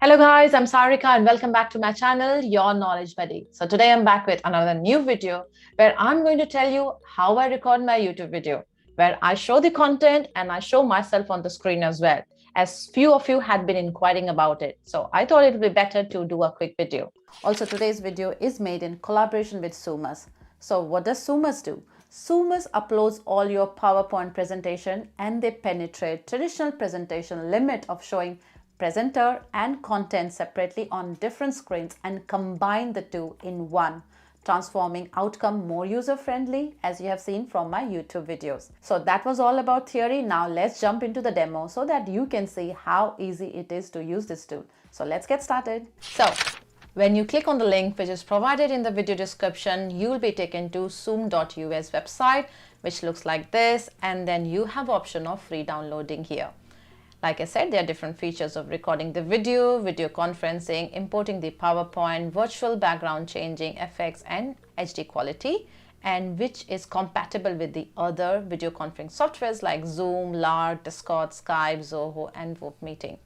Hello guys, I'm Sarika and welcome back to my channel, Your Knowledge Buddy. So today I'm back with another new video where I'm going to tell you how I record my YouTube video, where I show the content and I show myself on the screen as well, as few of you had been inquiring about it. So I thought it would be better to do a quick video. Also, today's video is made in collaboration with Soomus. So what does Soomus do? Soomus uploads all your PowerPoint presentation and they penetrate traditional presentation limit of showing presenter and content separately on different screens and combine the two in one, transforming outcome more user-friendly as you have seen from my YouTube videos. So that was all about theory. Now let's jump into the demo so that you can see how easy it is to use this tool. So let's get started. So when you click on the link which is provided in the video description, you will be taken to zoom.us website, which looks like this, and then you have option of free downloading here. Like I said, there are different features of recording the video, video conferencing, importing the PowerPoint, virtual background changing, effects and HD quality, and which is compatible with the other video conferencing softwares like Zoom, Lark, Discord, Skype, Zoho and VoIP Meeting.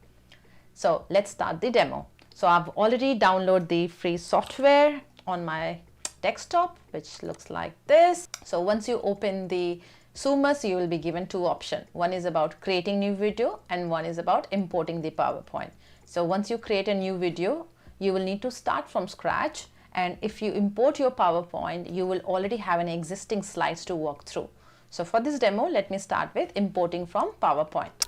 So let's start the demo. So I've already downloaded the free software on my desktop, which looks like this. So once you open the Soomus, you will be given two options. One is about creating new video and one is about importing the PowerPoint. So once you create a new video, you will need to start from scratch. And if you import your PowerPoint, you will already have an existing slides to work through. So for this demo, let me start with importing from PowerPoint.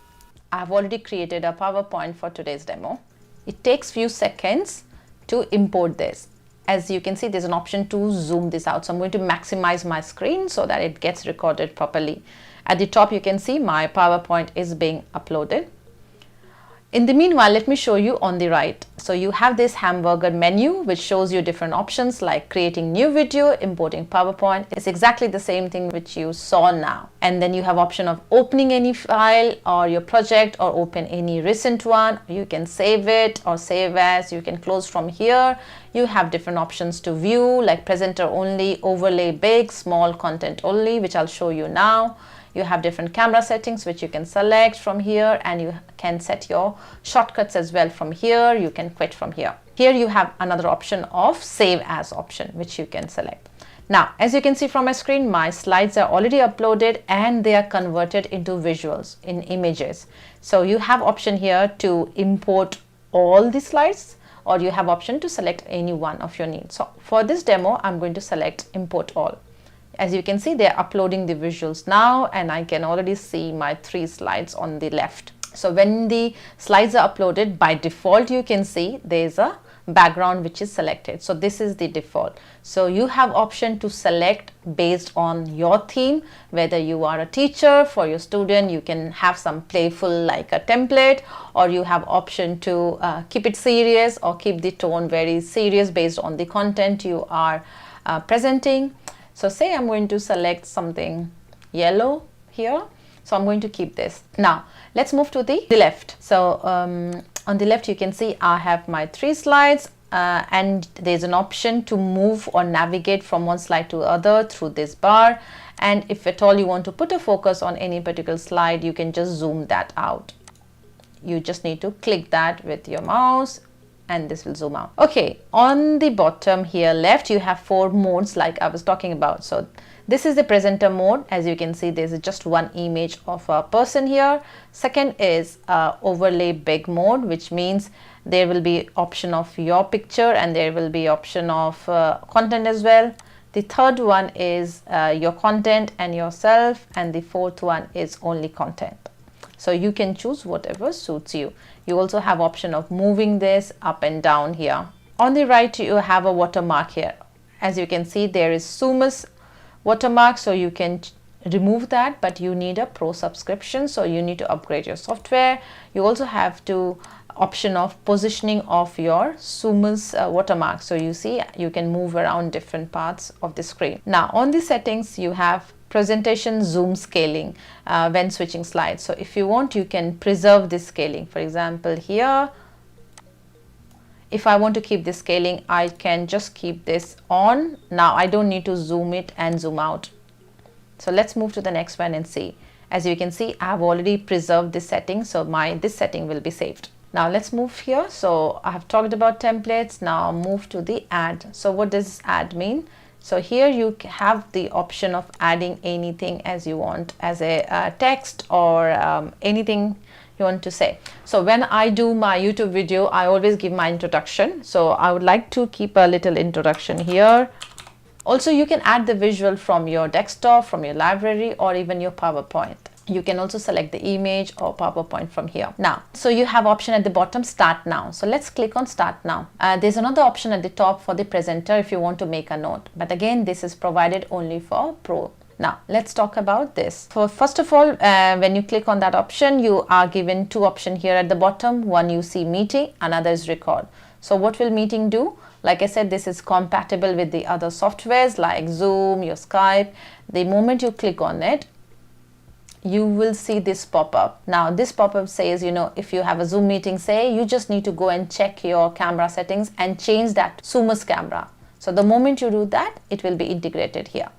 I've already created a PowerPoint for today's demo. It takes few seconds to import this. As you can see, there's an option to zoom this out. So I'm going to maximize my screen so that it gets recorded properly. At the top, you can see my PowerPoint is being uploaded. In the meanwhile, let me show you on the right. So you have this hamburger menu, which shows you different options like creating new video, importing PowerPoint. It's exactly the same thing which you saw now. And then you have option of opening any file or your project or open any recent one. You can save it or save as. You can close from here. You have different options to view like presenter only, overlay big, small, content only, which I'll show you now. You have different camera settings which you can select from here, and you can set your shortcuts as well from here. You can quit from here. Here you have another option of save as option which you can select. Now, as you can see from my screen, my slides are already uploaded and they are converted into visuals in images. So you have option here to import all the slides, or you have option to select any one of your needs. So for this demo, I'm going to select import all. As you can see, they're uploading the visuals now, and I can already see my 3 slides on the left. So when the slides are uploaded, by default, you can see there's a background which is selected. So this is the default. So you have option to select based on your theme, whether you are a teacher. For your student, you can have some playful like a template, or you have option to keep it serious or keep the tone very serious based on the content you are presenting. So say I'm going to select something yellow here. So I'm going to keep this. Now let's move to the left. So on the left, you can see I have my 3 slides and there's an option to move or navigate from one slide to other through this bar. And if at all you want to put a focus on any particular slide, you can just zoom that out. You just need to click that with your mouse and this will zoom out. Okay, on the bottom here left, you have 4 modes like I was talking about. So this is the presenter mode. As you can see, there's just one image of a person here. Second is overlay big mode, which means there will be option of your picture and there will be option of content as well. The third one is your content and yourself, and the fourth one is only content. So you can choose whatever suits you. You also have option of moving this up and down here. On the right, you have a watermark here. As you can see, there is Soomus watermark, so you can remove that, but you need a pro subscription, so you need to upgrade your software. You also have to option of positioning of your Soomus watermark. So you see, you can move around different parts of the screen. Now on the settings, you have presentation zoom scaling when switching slides. So if you want, you can preserve this scaling. For example, here, if I want to keep this scaling, I can just keep this on. Now I don't need to zoom it and zoom out. So let's move to the next one and see. As you can see, I have already preserved this setting, so this setting will be saved. Now let's move here. So I have talked about templates. Now move to the add. So what does add mean? So here you have the option of adding anything as you want, as a text or anything you want to say. So when I do my YouTube video, I always give my introduction. So I would like to keep a little introduction here. Also, you can add the visual from your desktop, from your library, or even your PowerPoint. You can also select the image or PowerPoint from here. Now, so you have option at the bottom, start now. So let's click on start now. There's another option at the top for the presenter if you want to make a note. But again, this is provided only for Pro. Now, let's talk about this. So first of all, when you click on that option, you are given two options here at the bottom. One you see meeting, another is record. So what will meeting do? Like I said, this is compatible with the other softwares like Zoom, your Skype. The moment you click on it, you will see this pop-up. Now this pop-up says, if you have a Zoom meeting, say, you just need to go and check your camera settings and change that Soomus camera. So the moment you do that, it will be integrated here.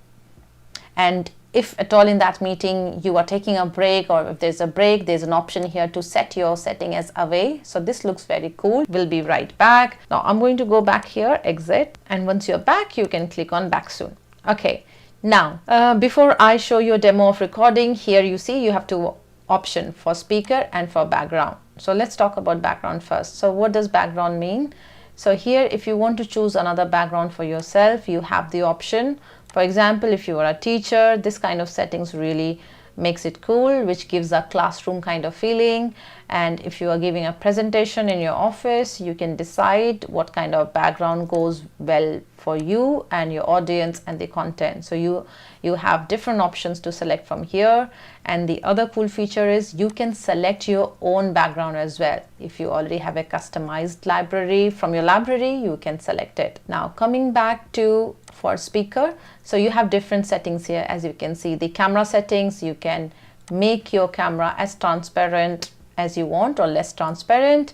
And if at all in that meeting you are taking a break, or if there's a break, there's an option here to set your setting as away. So this looks very cool. We'll be right back. Now I'm going to go back here, exit, and once you're back, you can click on back soon. Okay. Now, before I show you a demo of recording, here you see you have two options for speaker and for background. So let's talk about background first. So what does background mean? So here, if you want to choose another background for yourself, you have the option. For example, if you are a teacher, this kind of settings really makes it cool, which gives a classroom kind of feeling. And if you are giving a presentation in your office, you can decide what kind of background goes well for you and your audience and the content. So you have different options to select from here. And the other cool feature is you can select your own background as well. If you already have a customized library from your library, you can select it. Now coming back to for speaker, so you have different settings here. As you can see, the camera settings, you can make your camera as transparent as you want or less transparent.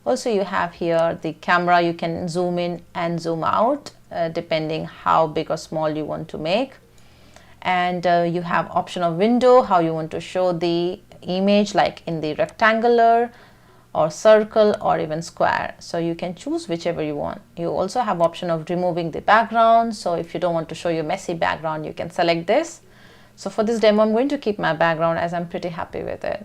Also you have here the camera, you can zoom in and zoom out depending how big or small you want to make. And you have option of window, how you want to show the image, like in the rectangular or circle or even square. So you can choose whichever you want. You also have option of removing the background. So if you don't want to show your messy background, you can select this. So for this demo, I'm going to keep my background as I'm pretty happy with it.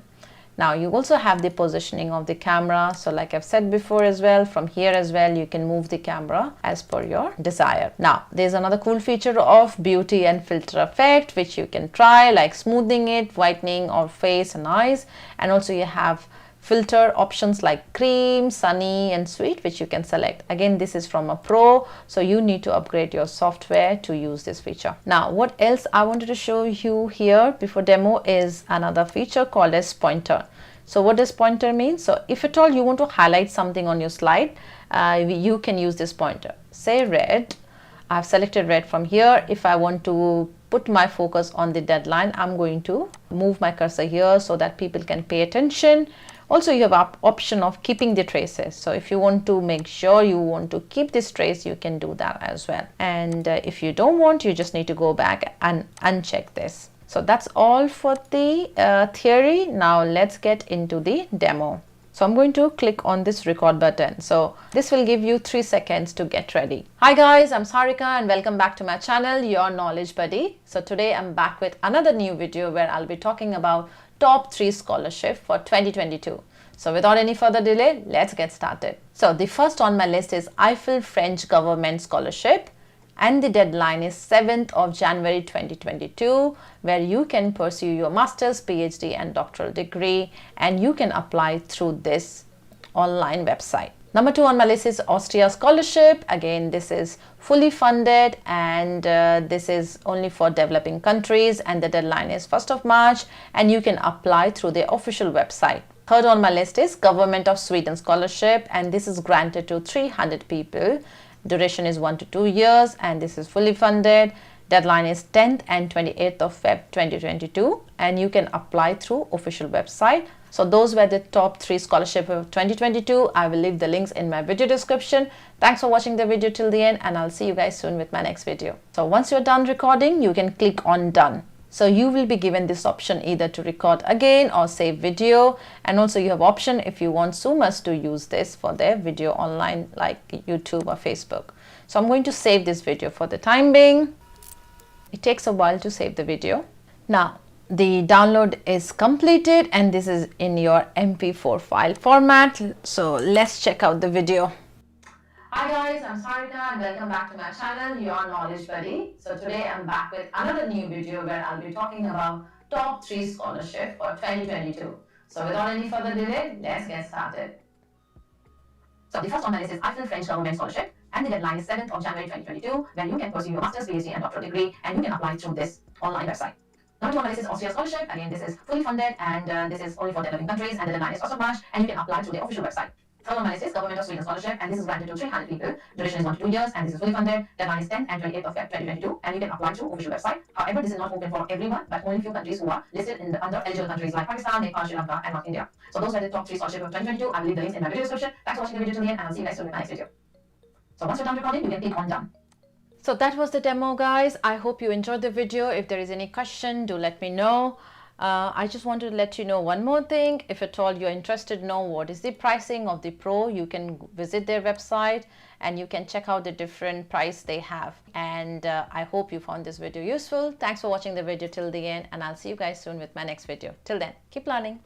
Now you also have the positioning of the camera. So like I've said before as well, from here as well, you can move the camera as per your desire. Now there's another cool feature of beauty and filter effect, which you can try, like smoothing it, whitening or face and eyes. And also you have filter options like cream, sunny and sweet, which you can select. Again, this is from a pro, so you need to upgrade your software to use this feature. Now what else I wanted to show you here before demo is another feature called as pointer. So what does pointer mean? So if at all you want to highlight something on your slide, you can use this pointer. Say red. I've selected red from here. If I want to put my focus on the deadline, I'm going to move my cursor here so that people can pay attention. Also, you have option of keeping the traces. So if you want to make sure you want to keep this trace, you can do that as well. And if you don't want, you just need to go back and uncheck this. So that's all for the theory. Now let's get into the demo. So I'm going to click on this record button. So this will give you 3 seconds to get ready. Hi guys, I'm Sarika and welcome back to my channel, Your Knowledge Buddy. So today I'm back with another new video where I'll be talking about top 3 scholarship for 2022. So without any further delay, let's get started. So the first on my list is Eiffel French Government Scholarship, and the deadline is 7th of January 2022, where you can pursue your master's, PhD and doctoral degree, and you can apply through this online website. Number 2 on my list is Austria Scholarship. Again, this is fully funded and this is only for developing countries, and the deadline is 1st of March and you can apply through the official website. Third on my list is Government of Sweden Scholarship, and this is granted to 300 people. Duration is 1 to 2 years and this is fully funded. Deadline is 10th and 28th of Feb 2022 and you can apply through official website. So those were the top 3 scholarship of 2022. I will leave the links in my video description. Thanks for watching the video till the end and I'll see you guys soon with my next video. So once you're done recording, you can click on done. So you will be given this option either to record again or save video, and also you have option if you want Soomus to use this for their video online like YouTube or Facebook. So I'm going to save this video for the time being. It takes a while to save the video. Now the download is completed and this is in your MP4 file format. So let's check out the video. Hi guys, I'm Sarika and welcome back to my channel, Your Knowledge Buddy. So today I'm back with another new video where I'll be talking about top 3 scholarship for 2022. So without any further delay, let's get started. So the first on my list is Eiffel French Government Scholarship, and the deadline is 7th of January 2022, when you can pursue your master's, PhD and doctoral degree, and you can apply through this online website. Number 2 on my list is Austria Scholarship. Again, this is fully funded and this is only for developing countries, and the deadline is 1st of March, and you can apply through the official website. Third on my list is Government of Sweden Scholarship, and this is granted to 300 people. Duration is 1 to 2 years, and this is fully funded. Deadline is 10th and 28th of Feb 2022, and you can apply through official website. However, this is not open for everyone, but only few countries who are listed in the under eligible countries like Pakistan, Nepal, Sri Lanka, and North India. So those were the top 3 scholarship of 2022. I will leave the links in my video description. Thanks for watching the video till the end, and I'll see you guys soon in my next video. So once you're done recording, you can click on done. So that was the demo, guys. I hope you enjoyed the video. If there is any question, do let me know. I just wanted to let you know one more thing. If at all you're interested to know what is the pricing of the Pro, you can visit their website and you can check out the different price they have. And I hope you found this video useful. Thanks for watching the video till the end, and I'll see you guys soon with my next video. Till then, keep learning.